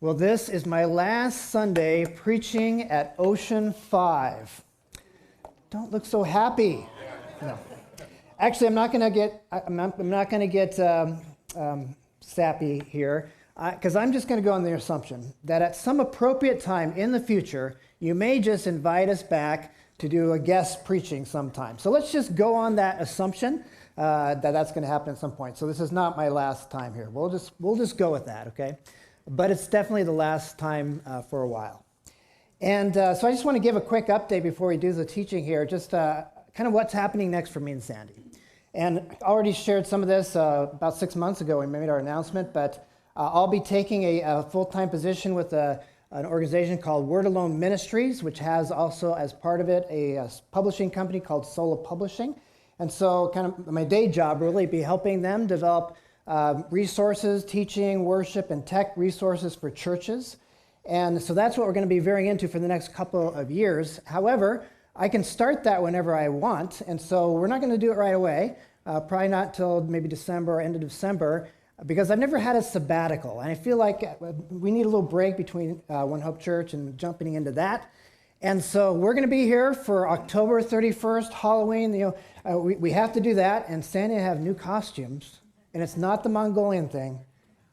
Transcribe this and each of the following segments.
Well, this is my last Sunday preaching at Ocean 5. Don't look so happy. No. Actually, I'm not going to get sappy here, because I'm just going to go on the assumption that at some appropriate time in the future, you may just invite us back to do a guest preaching sometime. So let's just go on that assumption that that's going to happen at some point. So this is not my last time here. We'll just go with that, okay? But it's definitely the last time for a while. And so I just want to give a quick update before we do the teaching here, just kind of what's happening next for me and Sandy. And I already shared some of this about 6 months ago when we made our announcement, but I'll be taking a full-time position with an organization called Word Alone Ministries, which has also as part of it a publishing company called Sola Publishing. And so kind of my day job really be helping them develop resources, teaching, worship, and tech resources for churches. And so that's what we're going to be veering into for the next couple of years. However, I can start that whenever I want, and so we're not going to do it right away, probably not till maybe December or end of December, because I've never had a sabbatical, and I feel like we need a little break between One Hope Church and jumping into that. And so we're going to be here for October 31st, Halloween. We have to do that, and Sandy and I have new costumes. And it's not the Mongolian thing,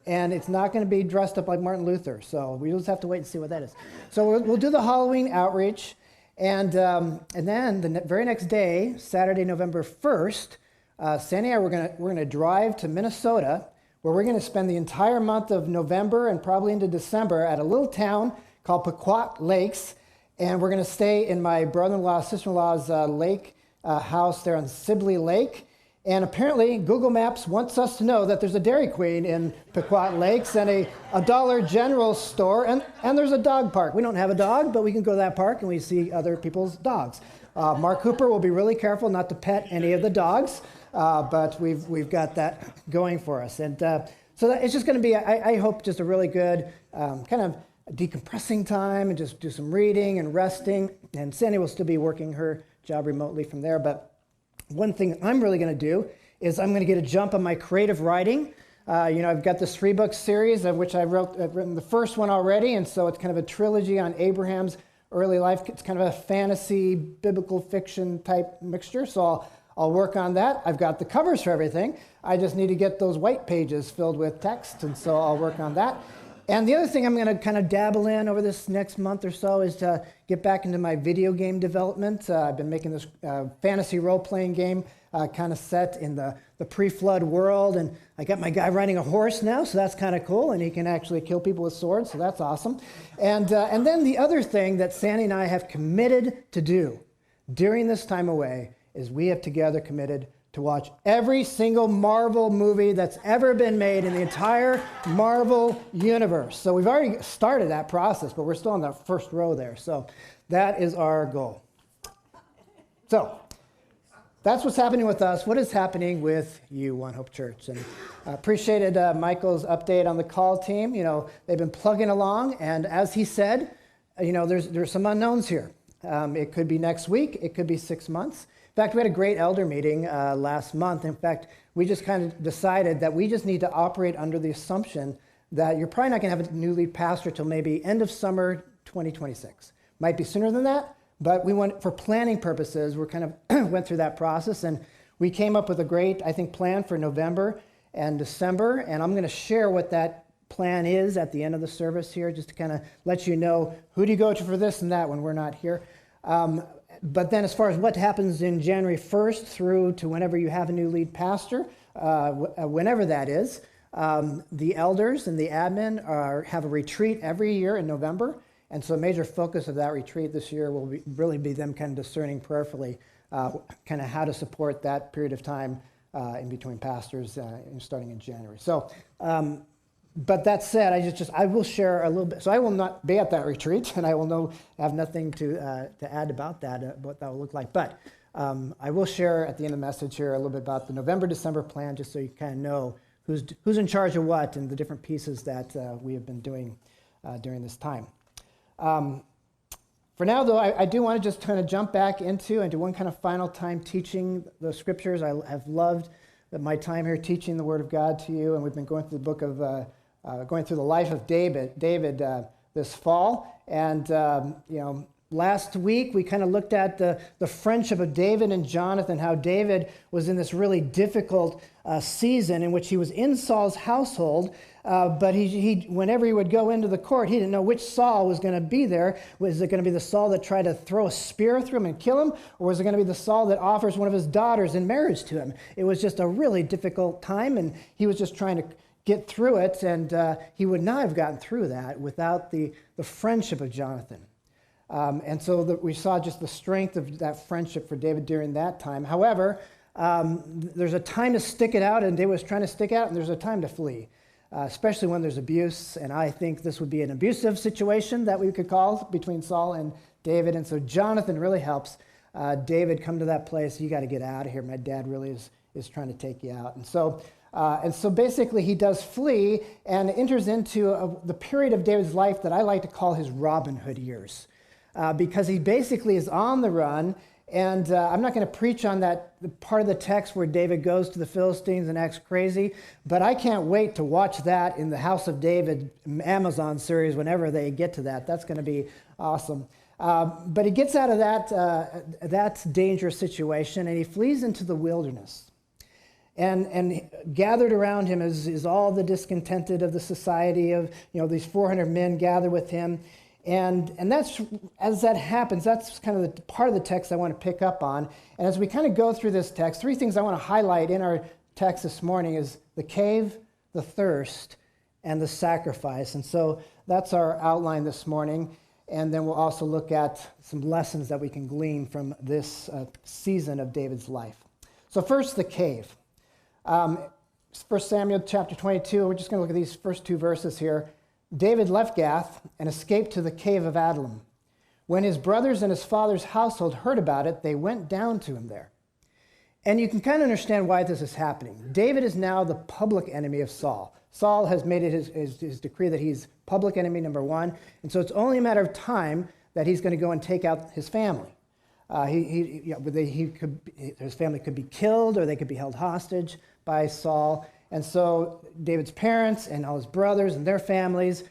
and it's not going to be dressed up like Martin Luther. So we just have to wait and see what that is. So we'll do the Halloween outreach, and then the very next day, Saturday, November 1st, Sandy and I we're going to drive to Minnesota, where we're going to spend the entire month of November and probably into December at a little town called Pequot Lakes, and we're going to stay in my brother-in-law, sister-in-law's lake house there on Sibley Lake. And apparently, Google Maps wants us to know that there's a Dairy Queen in Pequot Lakes and a Dollar General store, and there's a dog park. We don't have a dog, but we can go to that park and we see other people's dogs. Mark Cooper will be really careful not to pet any of the dogs, but we've got that going for us. And so that it's just going to be, I hope, just a really good kind of decompressing time and just do some reading and resting. And Sandy will still be working her job remotely from there, but one thing I'm really going to do is I'm going to get a jump on my creative writing. I've got this 3-book series of which I've written the first one already, and so it's kind of a trilogy on Abraham's early life. It's kind of a fantasy, biblical fiction type mixture, so I'll work on that. I've got the covers for everything. I just need to get those white pages filled with text, and so I'll work on that. And the other thing I'm going to kind of dabble in over this next month or so is to get back into my video game development. I've been making this fantasy role-playing game kind of set in the pre-flood world, and I got my guy riding a horse now, so that's kind of cool, and he can actually kill people with swords, so that's awesome. And then the other thing that Sandy and I have committed to do during this time away is we have together committed to watch every single Marvel movie that's ever been made in the entire Marvel universe. So we've already started that process, but we're still on the first row there. So that is our goal. So that's what's happening with us. What is happening with you, One Hope Church? And I appreciated Michael's update on the call team. They've been plugging along, and as he said, there's some unknowns here. It could be next week. It could be 6 months. In fact, we had a great elder meeting last month. In fact, we just kind of decided that we just need to operate under the assumption that you're probably not going to have a new lead pastor till maybe end of summer 2026. Might be sooner than that, but we went for planning purposes. We kind of went through that process, and we came up with a great, I think, plan for November and December, and I'm going to share what that plan is at the end of the service here, just to kind of let you know who do you go to for this and that when we're not here. But then as far as what happens in January 1st through to whenever you have a new lead pastor, whenever that is, the elders and the admin have a retreat every year in November. And so a major focus of that retreat this year will really be them kind of discerning prayerfully kind of how to support that period of time in between pastors starting in January. So, but that said, I will share a little bit. So I will not be at that retreat, and I will have nothing to add about that, what that will look like. But I will share at the end of the message here a little bit about the November-December plan, just so you kind of know who's in charge of what and the different pieces that we have been doing during this time. For now, though, I do want to just kind of jump back into one kind of final time teaching the scriptures. I have loved my time here teaching the Word of God to you, and we've been going through the book of going through the life of David this fall. And, last week we kind of looked at the friendship of David and Jonathan, how David was in this really difficult season in which he was in Saul's household, but he whenever he would go into the court, he didn't know which Saul was going to be there. Was it going to be the Saul that tried to throw a spear through him and kill him, or was it going to be the Saul that offers one of his daughters in marriage to him? It was just a really difficult time, and he was just trying to get through it, and he would not have gotten through that without the friendship of Jonathan. And so we saw just the strength of that friendship for David during that time. However, there's a time to stick it out, and David was trying to stick out, and there's a time to flee, especially when there's abuse. And I think this would be an abusive situation that we could call between Saul and David. And so Jonathan really helps David come to that place. You got to get out of here. My dad really is trying to take you out. And so basically he does flee and enters into the period of David's life that I like to call his Robin Hood years. Because he basically is on the run, and I'm not going to preach on that part of the text where David goes to the Philistines and acts crazy, but I can't wait to watch that in the House of David Amazon series whenever they get to that. That's going to be awesome. But he gets out of that dangerous situation, and he flees into the wilderness. And gathered around him is all the discontented of the society of, these 400 men gather with him. And that's, as that happens, that's kind of the part of the text I want to pick up on. And as we kind of go through this text, three things I want to highlight in our text this morning is the cave, the thirst, and the sacrifice. And so that's our outline this morning. And then we'll also look at some lessons that we can glean from this season of David's life. So first, the cave. 1 Samuel chapter 22, we're just going to look at these first two verses here. David left Gath and escaped to the cave of Adullam. When his brothers and his father's household heard about it, they went down to him there. And you can kind of understand why this is happening. David is now the public enemy of Saul. Saul has made it his decree that he's public enemy number one, and so it's only a matter of time that he's going to go and take out his family. His family could be killed, or they could be held hostage by Saul. And so David's parents and all his brothers and their families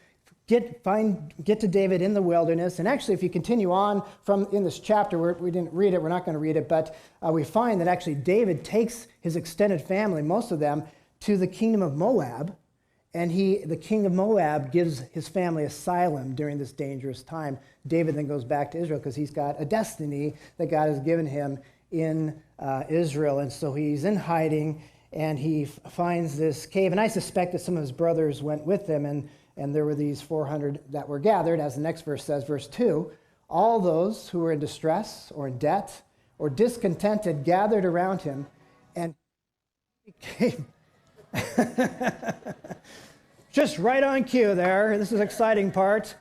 get to David in the wilderness. And actually, if you continue on in this chapter, we didn't read it, we're not going to read it, but we find that actually David takes his extended family, most of them, to the kingdom of Moab. And the king of Moab gives his family asylum during this dangerous time. David then goes back to Israel because he's got a destiny that God has given him in Israel. And so he's in hiding, and he finds this cave. And I suspect that some of his brothers went with him, and there were these 400 that were gathered, as the next verse says, verse 2. All those who were in distress or in debt or discontented gathered around him, and he became... Just right on cue there. This is the exciting part.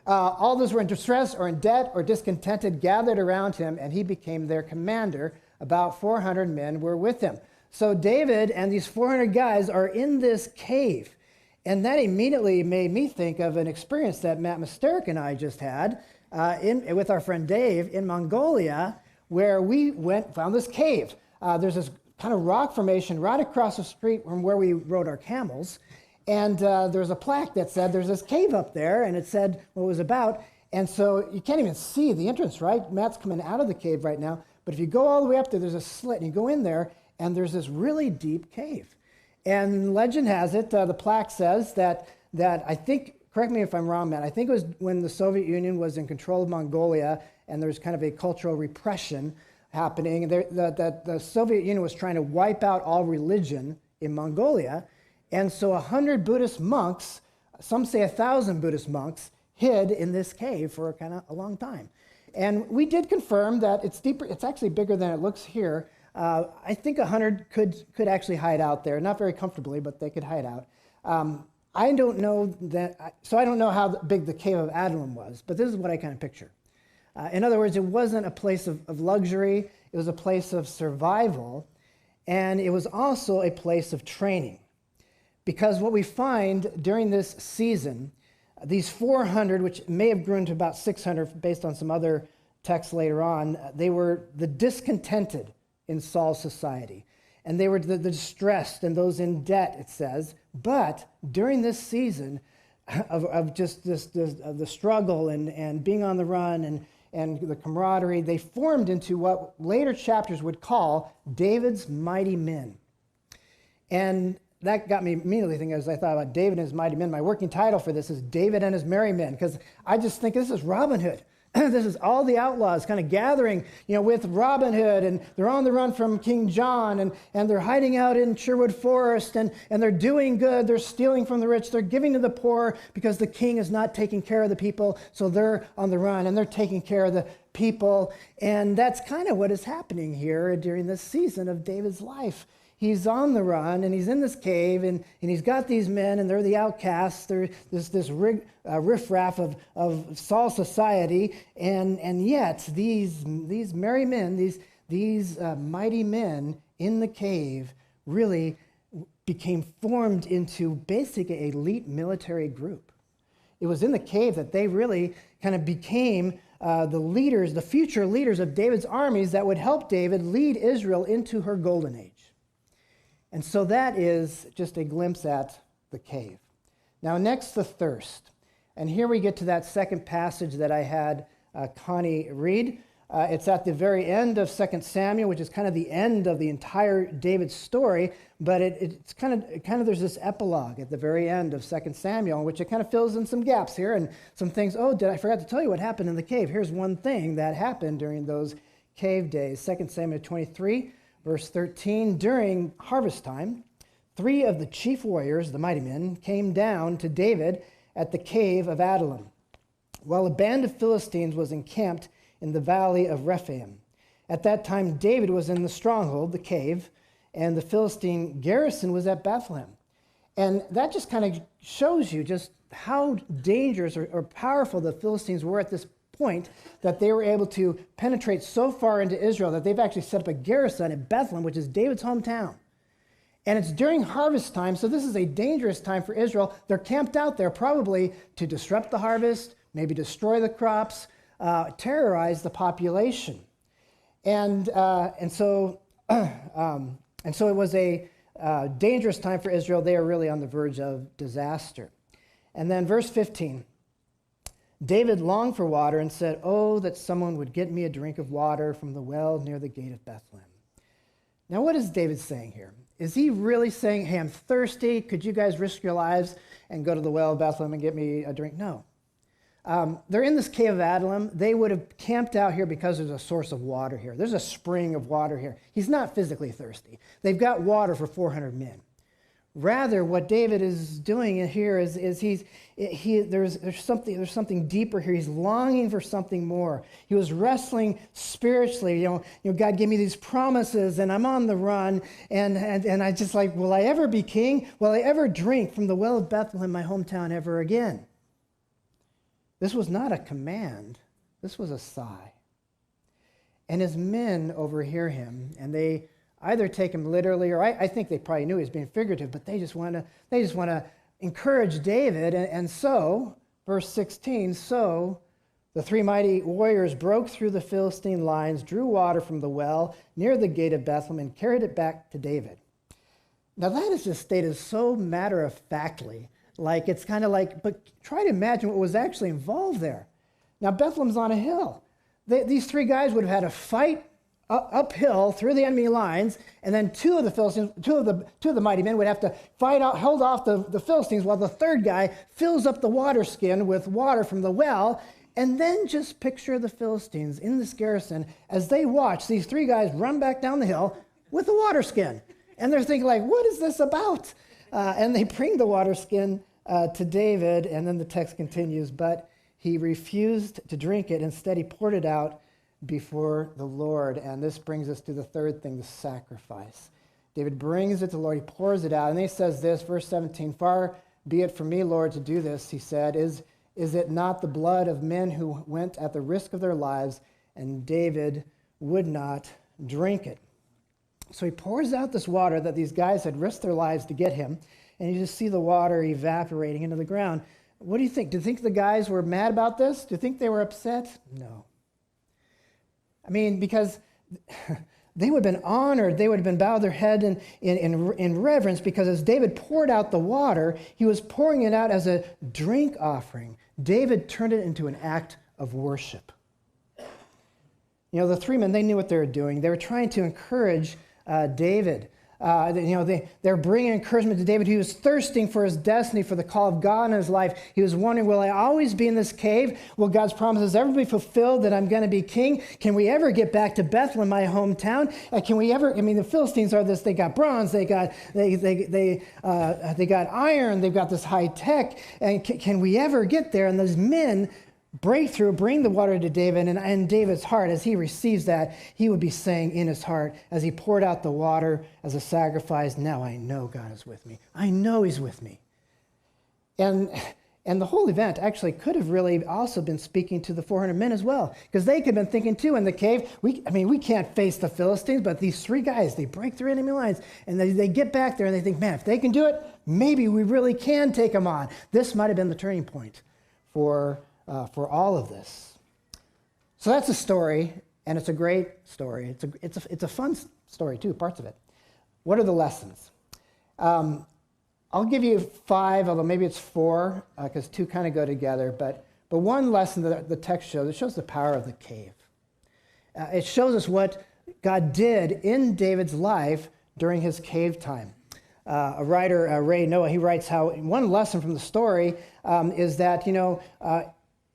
All those who were in distress or in debt or discontented gathered around him, and he became their commander. About 400 men were with him. So David and these 400 guys are in this cave. And that immediately made me think of an experience that Matt Misterek and I just had with our friend Dave in Mongolia, where we found this cave. There's this kind of rock formation right across the street from where we rode our camels. And there's a plaque that said there's this cave up there, and it said what it was about. And so you can't even see the entrance, right? Matt's coming out of the cave right now. But if you go all the way up there, there's a slit, and you go in there, and there's this really deep cave. And legend has it, the plaque says that I think, correct me if I'm wrong, Matt, I think it was when the Soviet Union was in control of Mongolia, and there was kind of a cultural repression happening, and that the Soviet Union was trying to wipe out all religion in Mongolia. And so 100 Buddhist monks, some say 1,000 Buddhist monks, hid in this cave for kind of a long time. And we did confirm that it's deeper. It's actually bigger than it looks here. I think 100 could actually hide out there. Not very comfortably, but they could hide out. I don't know so I don't know how big the cave of Adullam was, but this is what I kind of picture. In other words, it wasn't a place of luxury. It was a place of survival, and it was also a place of training. Because what we find during this season, these 400, which may have grown to about 600 based on some other texts later on, they were the discontented in Saul's society. and they were the distressed and those in debt, it says. But during this season of just of the struggle and being on the run and the camaraderie, they formed into what later chapters would call David's mighty men. And that got me immediately thinking, as I thought about David and his mighty men, my working title for this is David and his merry men, because I just think this is Robin Hood. This is all the outlaws kind of gathering, with Robin Hood, and they're on the run from King John, and they're hiding out in Sherwood Forest, and they're doing good. They're stealing from the rich. They're giving to the poor because the king is not taking care of the people, so they're on the run, and they're taking care of the people. And that's kind of what is happening here during this season of David's life. He's on the run, and he's in this cave, and he's got these men, and they're the outcasts. They're this riffraff of Saul society, and yet these merry men, these mighty men in the cave really became formed into basically an elite military group. It was in the cave that they really kind of became the leaders, the future leaders of David's armies that would help David lead Israel into her golden age. And so that is just a glimpse at the cave. Now, next, the thirst. And here we get to that second passage that I had Connie read. It's at the very end of 2 Samuel, which is kind of the end of the entire David story, but it's kind of there's this epilogue at the very end of 2 Samuel, in which it kind of fills in some gaps here and some things. Oh, I forgot to tell you what happened in the cave. Here's one thing that happened during those cave days. 2 Samuel 23. Verse 13, during harvest time, 3 of the chief warriors, the mighty men, came down to David at the cave of Adullam, while a band of Philistines was encamped in the valley of Rephaim. At that time, David was in the stronghold, the cave, and the Philistine garrison was at Bethlehem. And that just kind of shows you just how dangerous or powerful the Philistines were at this point, that they were able to penetrate so far into Israel that they've actually set up a garrison at Bethlehem, which is David's hometown. And it's during harvest time, so this is a dangerous time for Israel. They're camped out there probably to disrupt the harvest, maybe destroy the crops, terrorize the population. And so it was a dangerous time for Israel. They are really on the verge of disaster. And then verse 15. David longed for water and said, "Oh, that someone would get me a drink of water from the well near the gate of Bethlehem." Now, what is David saying here? Is he really saying, "Hey, I'm thirsty. Could you guys risk your lives and go to the well of Bethlehem and get me a drink?" No. They're in this cave of Adullam. They would have camped out here because there's a source of water here. There's a spring of water here. He's not physically thirsty. They've got water for 400 men. Rather, what David is doing here is there's something deeper here. He's longing for something more. He was wrestling spiritually. God gave me these promises, and I'm on the run, and I just like, will I ever be king? Will I ever drink from the well of Bethlehem, my hometown, ever again? This was not a command. This was a sigh. And his men overhear him, and they either take him literally, or I think they probably knew he was being figurative, but they just want to encourage David. And so, verse 16, so the 3 mighty warriors broke through the Philistine lines, drew water from the well near the gate of Bethlehem, and carried it back to David. Now that is just stated so matter-of-factly, like it's kind of like, but try to imagine what was actually involved there. Now Bethlehem's on a hill. These 3 guys would have had a fight uphill through the enemy lines, and then 2 of the Philistines, two of the mighty men would have to fight out, hold off the Philistines, while the 3rd guy fills up the water skin with water from the well. And then just picture the Philistines in this garrison as they watch these 3 guys run back down the hill with the water skin, and they're thinking like, what is this about? And they bring the water skin to David, and then the text continues, but he refused to drink it. Instead, he poured it out before the Lord. And this brings us to the 3rd thing, the sacrifice. David brings it to the Lord. He pours it out. And he says this, verse 17, "Far be it from me, Lord, to do this," he said. Is it not the blood of men who went at the risk of their lives?" And David would not drink it. So he pours out this water that these guys had risked their lives to get him. And you just see the water evaporating into the ground. What do you think? Do you think the guys were mad about this? Do you think they were upset? No. I mean, because they would have been honored. They would have been bowed their head in reverence, because as David poured out the water, he was pouring it out as a drink offering. David turned it into an act of worship. You know, the three men, they knew what they were doing. They were trying to encourage David. They're bringing encouragement to David. He was thirsting for his destiny, for the call of God in his life. He was wondering, will I always be in this cave? Will God's promises ever be fulfilled that I'm going to be king? Can we ever get back to Bethlehem, my hometown? Can we ever? I mean, the Philistines are this. They got bronze. They got iron. They've got this high tech. And can we ever get there? And those men break through, bring the water to David, and in David's heart, as he receives that, he would be saying in his heart, as he poured out the water as a sacrifice, now I know God is with me. I know he's with me. And the whole event actually could have really also been speaking to the 400 men as well, because they could have been thinking too in the cave, we can't face the Philistines, but these three guys, they break through enemy lines, and they get back there and they think, man, if they can do it, maybe we really can take them on. This might have been the turning point for all of this. So that's a story, and it's a great story. It's a fun story too, parts of it. What are the lessons? I'll give you 5, although maybe it's 4, because 2 kind of go together. But one lesson that the text shows, it shows the power of the cave. It shows us what God did in David's life during his cave time. A writer, Ray Noah, he writes how one lesson from the story is that,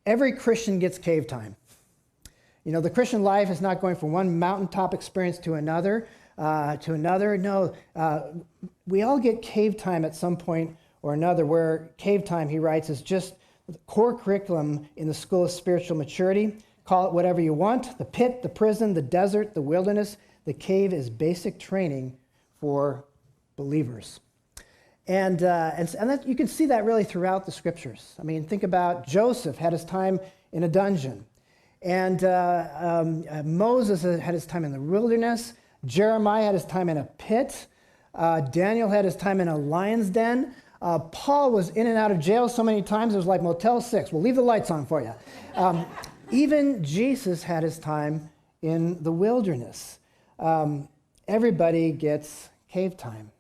every Christian gets cave time. The Christian life is not going from one mountaintop experience to another. No, we all get cave time at some point or another, where cave time, he writes, is just the core curriculum in the school of spiritual maturity. Call it whatever you want, the pit, the prison, the desert, the wilderness. The cave is basic training for believers. And that, you can see that really throughout the scriptures. I mean, think about Joseph had his time in a dungeon. And Moses had his time in the wilderness. Jeremiah had his time in a pit. Daniel had his time in a lion's den. Paul was in and out of jail so many times it was like Motel 6. We'll leave the lights on for you. Even Jesus had his time in the wilderness. Everybody gets cave time.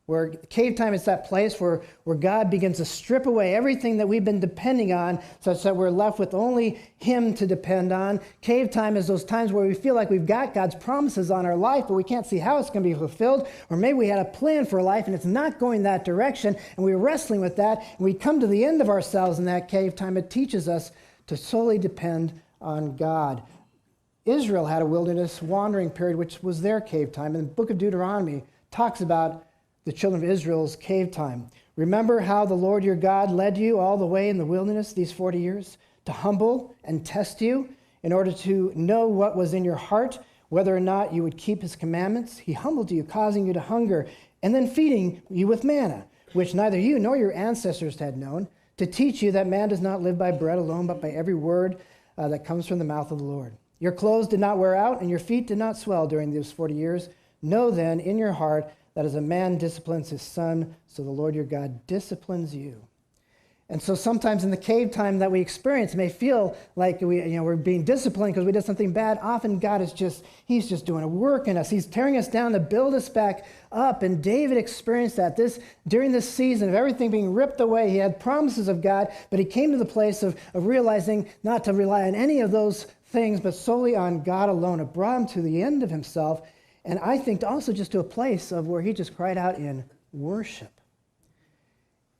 Where cave time is that place where God begins to strip away everything that we've been depending on, such that we're left with only him to depend on. Cave time is those times where we feel like we've got God's promises on our life, but we can't see how it's going to be fulfilled. Or maybe we had a plan for life and it's not going that direction, and we're wrestling with that, and we come to the end of ourselves in that cave time. It teaches us to solely depend on God. Israel had a wilderness wandering period, which was their cave time. And the book of Deuteronomy talks about the children of Israel's cave time. Remember how the Lord your God led you all the way in the wilderness these 40 years to humble and test you in order to know what was in your heart, whether or not you would keep his commandments. He humbled you, causing you to hunger, and then feeding you with manna, which neither you nor your ancestors had known, to teach you that man does not live by bread alone, but by every word that comes from the mouth of the Lord. Your clothes did not wear out, and your feet did not swell during those 40 years. Know then in your heart that as a man disciplines his son, so the Lord your God disciplines you. And so sometimes in the cave time that we experience, it may feel like we're being disciplined because we did something bad. Often God is he's just doing a work in us. He's tearing us down to build us back up. And David experienced that during this season of everything being ripped away. He had promises of God, but he came to the place of realizing not to rely on any of those things, but solely on God alone. It brought him to the end of himself. And I think also just to a place of where he just cried out in worship.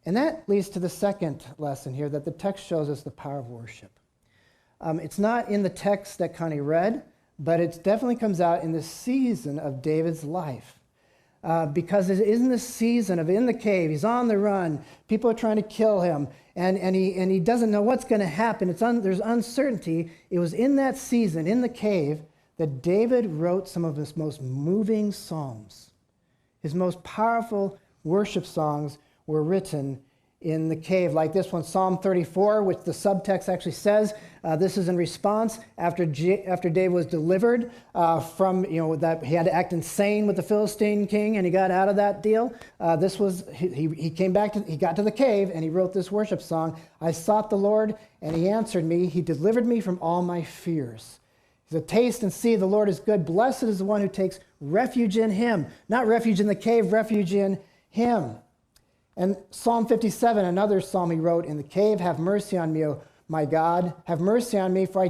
And that leads to the second lesson here, that the text shows us the power of worship. It's not in the text that Connie read, but it definitely comes out in the season of David's life. Because it is in the season of in the cave, he's on the run, people are trying to kill him, and he doesn't know what's going to happen. There's uncertainty. It was in that season, in the cave, that David wrote some of his most moving psalms. His most powerful worship songs were written in the cave, like this one, Psalm 34, which the subtext actually says this is in response after David was delivered from, that he had to act insane with the Philistine king, and he got out of that deal. He came back, he got to the cave, and he wrote this worship song. I sought the Lord, and he answered me. He delivered me from all my fears. He said, taste and see the Lord is good. Blessed is the one who takes refuge in him. Not refuge in the cave, refuge in him. And Psalm 57, another psalm he wrote, in the cave, have mercy on me, O my God. Have mercy on me, for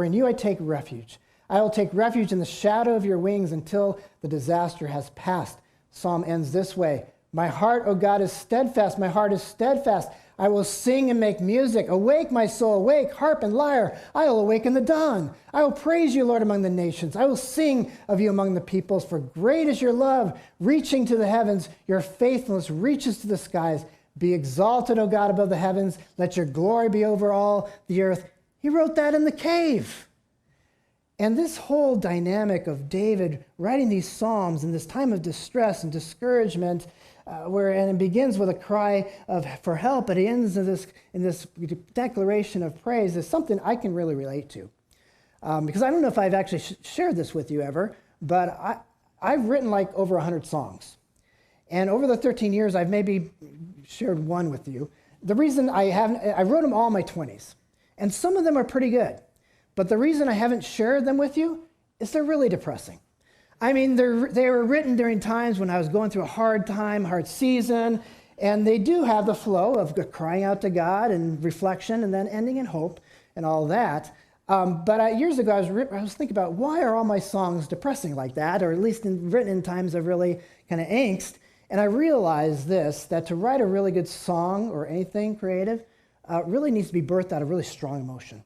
in you I take refuge. I will take refuge in the shadow of your wings until the disaster has passed. Psalm ends this way. My heart, O God, is steadfast. My heart is steadfast. I will sing and make music. Awake, my soul, awake, harp and lyre. I will awake in the dawn. I will praise you, Lord, among the nations. I will sing of you among the peoples, for great is your love, reaching to the heavens. Your faithfulness reaches to the skies. Be exalted, O God, above the heavens. Let your glory be over all the earth. He wrote that in the cave. And this whole dynamic of David writing these psalms in this time of distress and discouragement, and it begins with a cry for help, but it ends in this declaration of praise, is something I can really relate to. Because I don't know if I've actually shared this with you ever, but I've written like over 100 songs. And over the 13 years, I've maybe shared one with you. The reason I wrote them all in my 20s. And some of them are pretty good. But the reason I haven't shared them with you is they're really depressing. I mean, they were written during times when I was going through a hard time, hard season, and they do have the flow of crying out to God and reflection and then ending in hope and all that. But years ago, I was thinking about why are all my songs depressing like that, or at least written in times of really kind of angst. And I realized this, that to write a really good song or anything creative really needs to be birthed out of really strong emotion.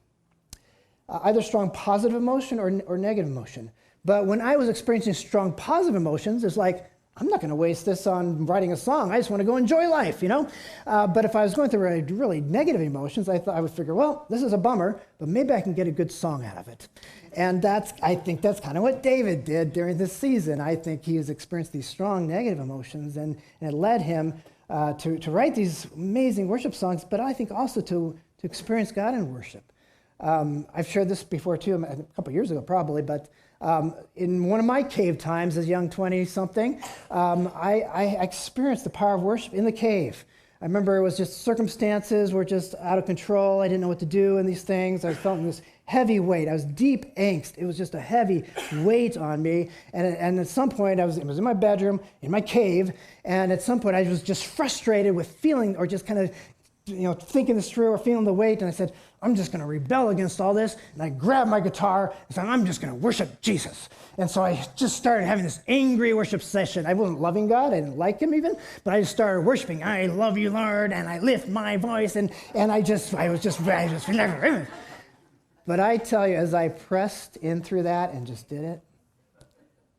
Either strong positive emotion or negative emotion. But when I was experiencing strong positive emotions, it's like, I'm not going to waste this on writing a song. I just want to go enjoy life, you know? But if I was going through really negative emotions, I thought I would figure, well, this is a bummer, but maybe I can get a good song out of it. And I think that's kind of what David did during this season. I think he has experienced these strong negative emotions, and it led him to write these amazing worship songs, but I think also to experience God in worship. I've shared this before too, a couple years ago probably, but in one of my cave times as a young 20-something, I experienced the power of worship in the cave. I remember it was just circumstances were just out of control. I didn't know what to do in these things. I felt this heavy weight. I was deep angst. It was just a heavy weight on me. And at some point, it was in my bedroom, in my cave, and at some point I was just frustrated with feeling, or just kind of thinking this through or feeling the weight, and I said, I'm just going to rebel against all this, and I grabbed my guitar and said, I'm just going to worship Jesus. And so I just started having this angry worship session. I wasn't loving God, I didn't like him even, but I just started worshiping. I love you, Lord, and I lift my voice, and I was just but I tell you, as I pressed in through that and just did it,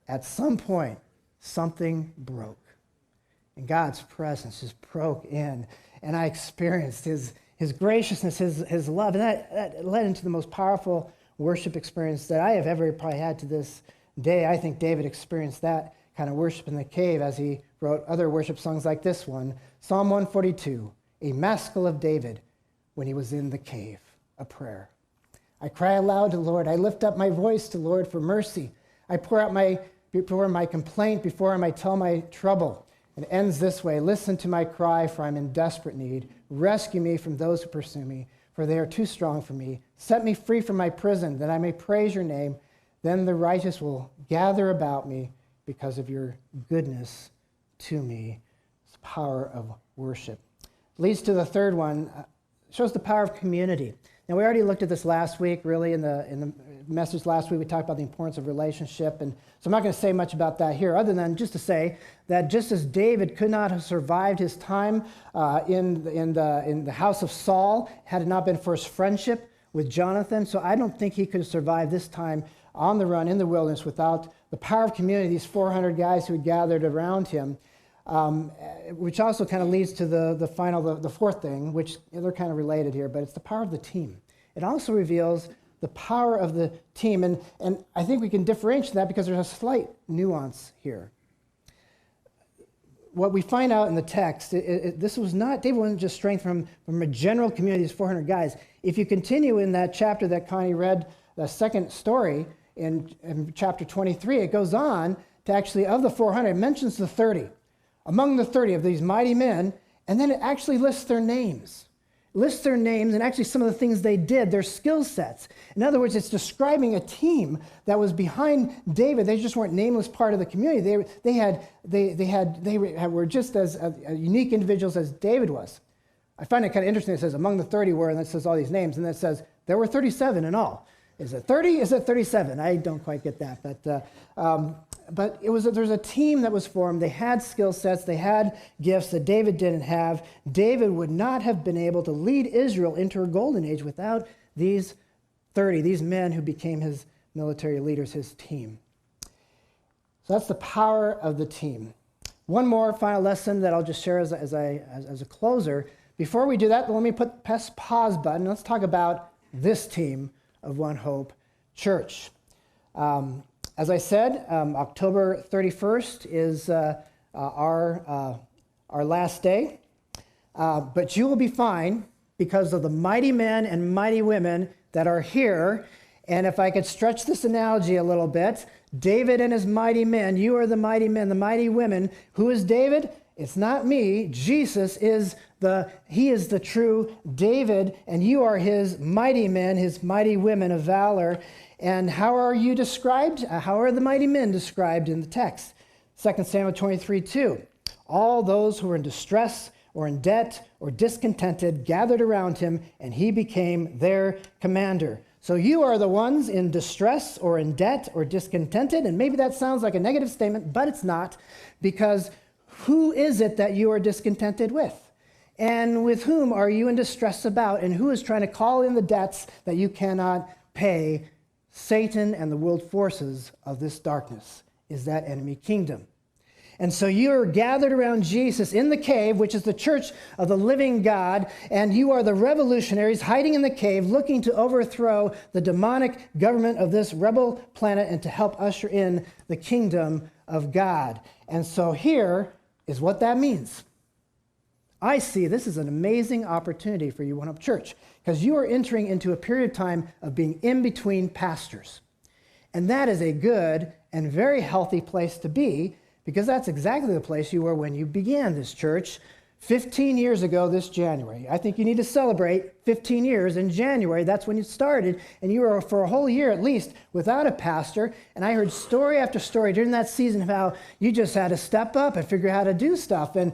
at some point, something broke. And God's presence just broke in. And I experienced his graciousness, his love. And that led into the most powerful worship experience that I have ever probably had to this day. I think David experienced that kind of worship in the cave as he wrote other worship songs like this one. Psalm 142, a maskil of David when he was in the cave, a prayer. I cry aloud to the Lord. I lift up my voice to the Lord for mercy. I pour out my complaint before him. I tell my trouble. It ends this way. Listen to my cry, for I'm in desperate need. Rescue me from those who pursue me, for they are too strong for me. Set me free from my prison, that I may praise your name. Then the righteous will gather about me because of your goodness to me. It's the power of worship. Leads to the third one. Shows the power of community. Now, we already looked at this last week, really, in the message last week. We talked about the importance of relationship, and so I'm not going to say much about that here, other than just to say that just as David could not have survived his time in the house of Saul had it not been for his friendship with Jonathan, so I don't think he could have survived this time on the run in the wilderness without the power of community, these 400 guys who had gathered around him. Which also kind of leads to the fourth thing, which they're kind of related here, but it's the power of the team. It also reveals the power of the team, and I think we can differentiate that because there's a slight nuance here. What we find out in the text, this was not, David wasn't just strength from a general community, these 400 guys. If you continue in that chapter that Connie read, the second story in chapter 23, it goes on to actually, of the 400, it mentions the 30. Among the 30 of these mighty men, and then it actually lists their names. lists their names and actually some of the things they did, their skill sets. In other words, it's describing a team that was behind David. They just weren't nameless part of the community. They were just as unique individuals as David was. I find it kind of interesting. It says among the 30 were, and it says all these names, and then it says there were 37 in all. Is it 30? Is it 37? I don't quite get that, but there's a team that was formed. They had skill sets. They had gifts that David didn't have. David would not have been able to lead Israel into a golden age without these 30, these men who became his military leaders, his team. So that's the power of the team. One more final lesson that I'll just share as a closer. Before we do that, let me press pause button. Let's talk about this team of One Hope Church. As I said, October 31st is our last day, but you will be fine because of the mighty men and mighty women that are here. And if I could stretch this analogy a little bit, David and his mighty men, you are the mighty men, the mighty women. Who is David? It's not me. Jesus is he is the true David, and you are his mighty men, his mighty women of valor. And how are you described? How are the mighty men described in the text? 2 Samuel 23:2. All those who were in distress or in debt or discontented gathered around him, and he became their commander. So you are the ones in distress or in debt or discontented, and maybe that sounds like a negative statement, but it's not, because who is it that you are discontented with? And with whom are you in distress about? And who is trying to call in the debts that you cannot pay? Satan and the world forces of this darkness is that enemy kingdom. And so you are gathered around Jesus in the cave, which is the church of the living God, and you are the revolutionaries hiding in the cave, looking to overthrow the demonic government of this rebel planet and to help usher in the kingdom of God. And so here is what that means. I see this is an amazing opportunity for you, One Hope Church, because you are entering into a period of time of being in between pastors. And that is a good and very healthy place to be, because that's exactly the place you were when you began this church 15 years ago this January. I think you need to celebrate 15 years in January. That's when you started, and you were for a whole year at least without a pastor. And I heard story after story during that season of how you just had to step up and figure out how to do stuff. And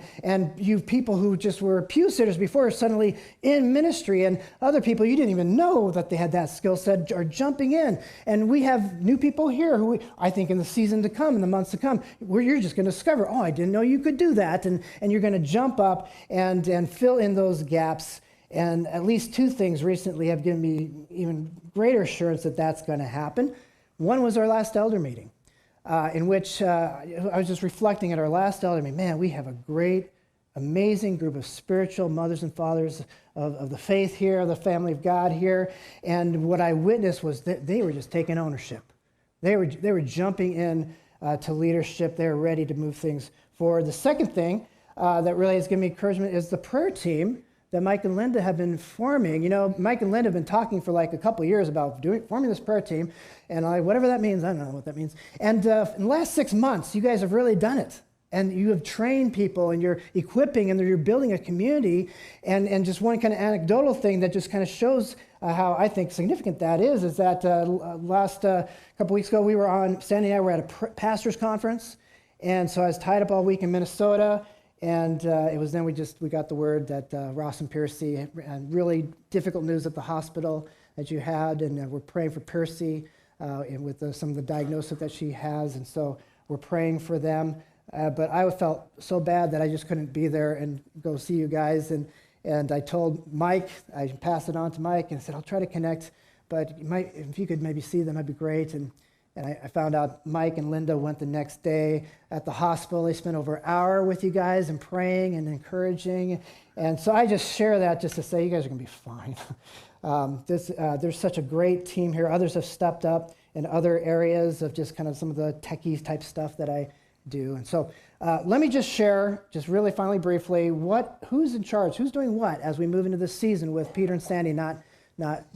you people who just were pew sitters before are suddenly in ministry, and other people you didn't even know that they had that skill set are jumping in. And we have new people here who I think in the season to come, in the months to come, where you're just going to discover, oh, I didn't know you could do that. And you're going to jump up and fill in those gaps. And at least two things recently have given me even greater assurance that that's going to happen. One was our last elder meeting, in which I was just reflecting at our last elder meeting. Man, we have a great, amazing group of spiritual mothers and fathers of the faith here, of the family of God here. And what I witnessed was that they were just taking ownership. They were jumping in to leadership. They were ready to move things forward. The second thing that really has given me encouragement is the prayer team that Mike and Linda have been forming. You know, Mike and Linda have been talking for like a couple of years about forming this prayer team, and whatever that means, I don't know what that means. And in the last 6 months, you guys have really done it. And you have trained people, and you're equipping, and you're building a community. And just one kind of anecdotal thing that just kind of shows how I think significant that is that last couple weeks ago, Sandy and I were at a pastor's conference. And so I was tied up all week in Minnesota. And it was then we got the word that Ross and Piercy had really difficult news at the hospital that you had, and we're praying for Piercy and with some of the diagnosis that she has, and so we're praying for them. But I felt so bad that I just couldn't be there and go see you guys, and I told Mike, I passed it on to Mike, and I said, I'll try to connect, but if you could maybe see them, that'd be great. And I found out Mike and Linda went the next day at the hospital. They spent over an hour with you guys and praying and encouraging. And so I just share that just to say you guys are going to be fine. There's such a great team here. Others have stepped up in other areas of just kind of some of the techie type stuff that I do. And so let me just share, just really finally briefly, who's in charge, who's doing what as we move into this season with Peter and Sandy not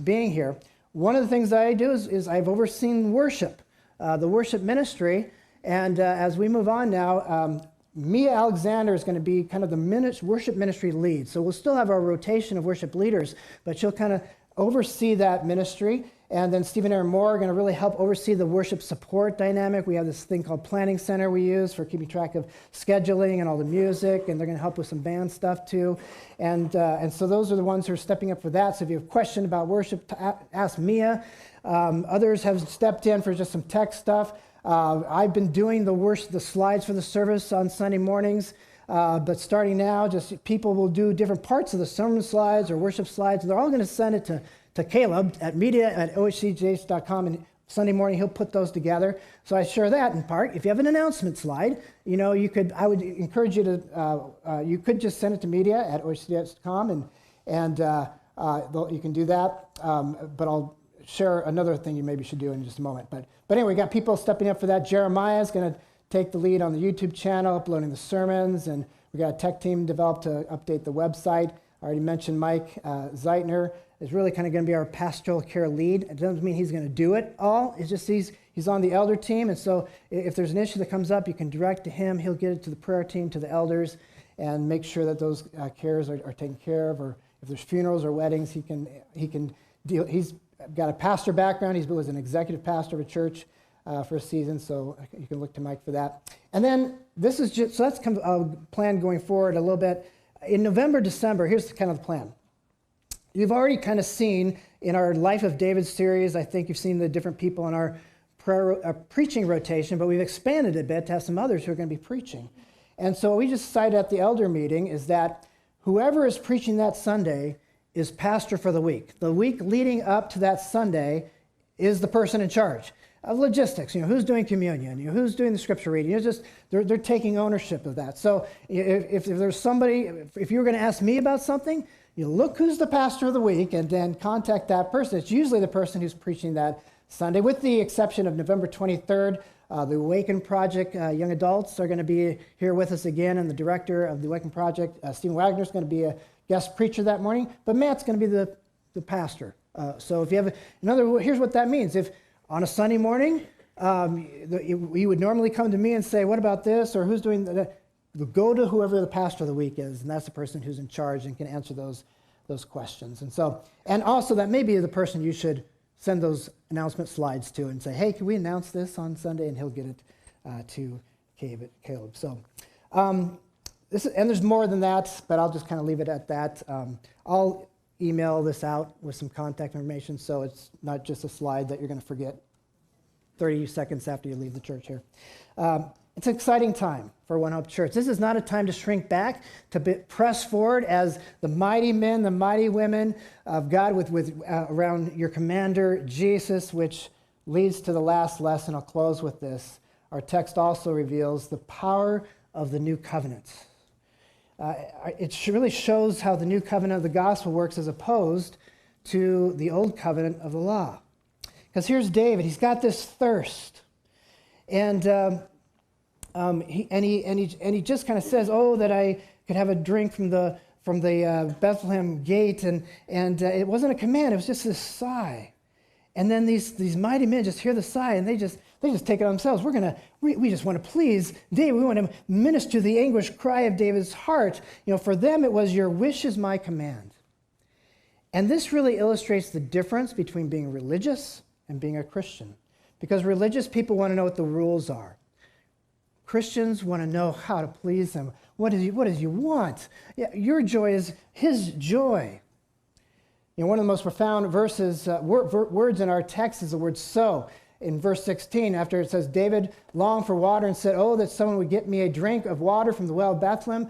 being here. One of the things that I do is I've overseen worship. The worship ministry, and as we move on now, Mia Alexander is going to be kind of the worship ministry lead. So we'll still have our rotation of worship leaders, but she'll kind of oversee that ministry. And then Stephen Aaron Moore are going to really help oversee the worship support dynamic. We have this thing called Planning Center we use for keeping track of scheduling and all the music, and they're going to help with some band stuff too. And so those are the ones who are stepping up for that. So if you have a question about worship, ask Mia. Others have stepped in for just some tech stuff. I've been doing the slides for the service on Sunday mornings. But starting now, just people will do different parts of the sermon slides or worship slides. They're all going to send it to Caleb at media@ohcjs.com, and Sunday morning he'll put those together. So I share that in part. If you have an announcement slide, I would encourage you to, you could just send it to media@ohcjs.com, and you can do that. But I'll share another thing you maybe should do in just a moment. But anyway, we got people stepping up for that. Jeremiah is going to take the lead on the YouTube channel, uploading the sermons, and we got a tech team developed to update the website. I already mentioned Mike Zeitner is really kind of going to be our pastoral care lead. It doesn't mean he's going to do it all. It's just he's on the elder team, and so if there's an issue that comes up, you can direct to him. He'll get it to the prayer team, to the elders, and make sure that those cares are taken care of. Or if there's funerals or weddings, he can deal. He's got a pastor background. He was an executive pastor of a church for a season, so you can look to Mike for that. And then this is just, so that's kind of a plan going forward a little bit. In November, December, here's kind of the plan. You've already kind of seen in our Life of David series, I think you've seen the different people in our preaching rotation, but we've expanded a bit to have some others who are going to be preaching. And so what we just decided at the elder meeting is that whoever is preaching that Sunday is pastor for the week. The week leading up to that Sunday is the person in charge of logistics. Who's doing communion? Who's doing the scripture reading? They're taking ownership of that. So if there's somebody, if you were going to ask me about something, you look who's the pastor of the week and then contact that person. It's usually the person who's preaching that Sunday, with the exception of November 23rd. The Awaken Project young adults are going to be here with us again, and the director of the Awaken Project, Stephen Wagner, is going to be a guest preacher that morning, but Matt's going to be the pastor. So if you have here's what that means. If on a Sunday morning, you would normally come to me and say, what about this, or who's doing that? Go to whoever the pastor of the week is, and that's the person who's in charge and can answer those questions. And also that may be the person you should send those announcement slides to and say, hey, can we announce this on Sunday? And he'll get it to Caleb. So and there's more than that, but I'll just kind of leave it at that. I'll email this out with some contact information, so it's not just a slide that you're going to forget 30 seconds after you leave the church here. It's an exciting time for One Hope Church. This is not a time to shrink back, to press forward as the mighty men, the mighty women of God around your commander, Jesus, which leads to the last lesson. I'll close with this. Our text also reveals the power of the new covenant. It really shows how the new covenant of the gospel works as opposed to the old covenant of the law. Because here's David. He's got this thirst. And he just kind of says, oh, that I could have a drink from the Bethlehem gate. And it wasn't a command. It was just this sigh. And then these mighty men just hear the sigh, and they just take it on themselves. We just want to please David. We want to minister the anguished cry of David's heart. For them it was, your wish is my command. And this really illustrates the difference between being religious and being a Christian. Because religious people want to know what the rules are. Christians want to know how to please him. What does he want? Yeah, your joy is his joy. One of the most profound words in our text is the word so. In verse 16, after it says, David longed for water and said, oh, that someone would get me a drink of water from the well of Bethlehem.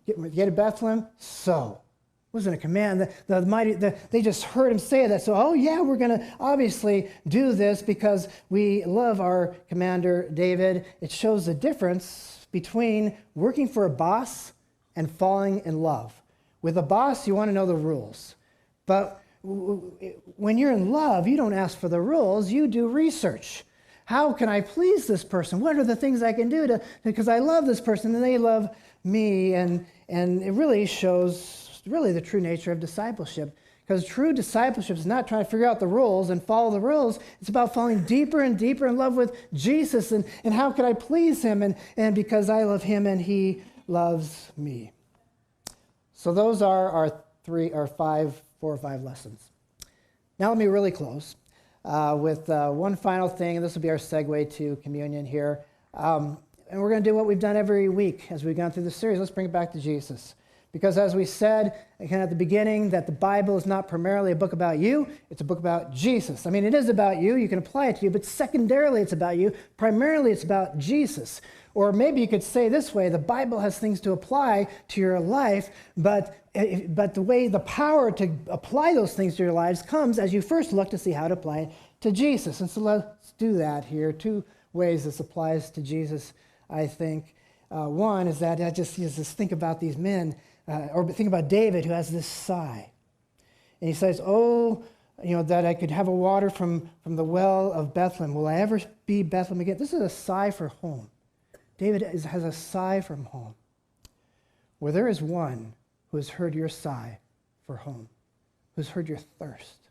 Get to Bethlehem. So. It wasn't a command. They just heard him say that. So, oh yeah, we're going to obviously do this because we love our commander, David. It shows the difference between working for a boss and falling in love. With a boss, you want to know the rules. But when you're in love, you don't ask for the rules. You do research. How can I please this person? What are the things I can do because I love this person and they love me? And it really shows the true nature of discipleship. Because true discipleship is not trying to figure out the rules and follow the rules. It's about falling deeper and deeper in love with Jesus and how could I please him and because I love him and he loves me. So those are our 4 or 5 lessons. Now let me really close with one final thing, and this will be our segue to communion here. And we're going to do what we've done every week as we've gone through the series. Let's bring it back to Jesus. Because as we said again at the beginning, that the Bible is not primarily a book about you, it's a book about Jesus. I mean, it is about you, you can apply it to you, but secondarily it's about you, primarily it's about Jesus. Or maybe you could say this way, the Bible has things to apply to your life, but the power to apply those things to your lives comes as you first look to see how to apply it to Jesus. And so let's do that here. 2 ways this applies to Jesus, I think. One is that I just think about these men, or think about David who has this sigh. And he says, oh, that I could have a water from the well of Bethlehem. Will I ever be Bethlehem again? This is a sigh for home. David has a sigh from home. Well, there is one who has heard your sigh for home, who's heard your thirst.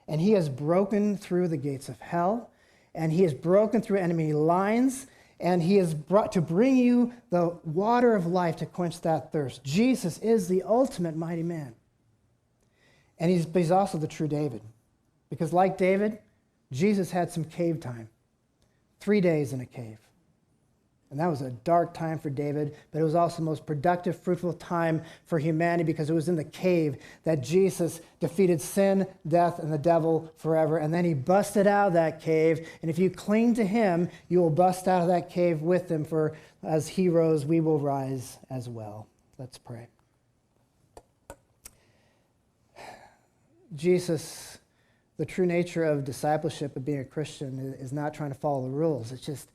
And he has broken through the gates of hell, and he has broken through enemy lines, and he is brought to bring you the water of life to quench that thirst. Jesus is the ultimate mighty man. And he's also the true David. Because like David, Jesus had some cave time. 3 days in a cave. And that was a dark time for David, but it was also the most productive, fruitful time for humanity because it was in the cave that Jesus defeated sin, death, and the devil forever. And then he busted out of that cave. And if you cling to him, you will bust out of that cave with him, for as he rose, we will rise as well. Let's pray. Jesus, the true nature of discipleship, of being a Christian, is not trying to follow the rules. It's just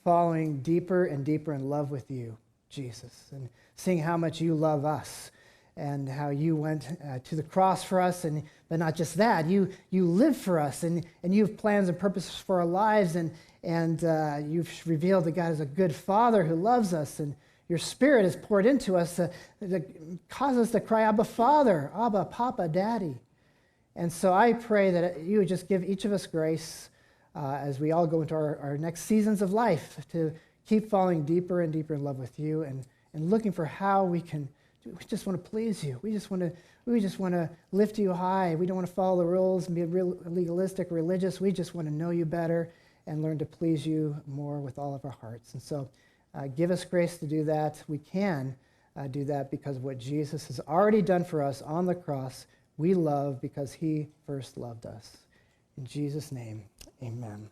following deeper and deeper in love with you, Jesus, and seeing how much you love us and how you went to the cross for us. But not just that, you live for us, and you have plans and purposes for our lives, and you've revealed that God is a good Father who loves us, and your Spirit is poured into us to cause us to cry, Abba, Father, Abba, Papa, Daddy. And so I pray that you would just give each of us grace as we all go into our next seasons of life to keep falling deeper and deeper in love with you and looking for how we just want to please you. We just want to lift you high. We don't want to follow the rules and be legalistic, religious. We just want to know you better and learn to please you more with all of our hearts. And so give us grace to do that. We can do that because of what Jesus has already done for us on the cross. We love because he first loved us. In Jesus' name, amen.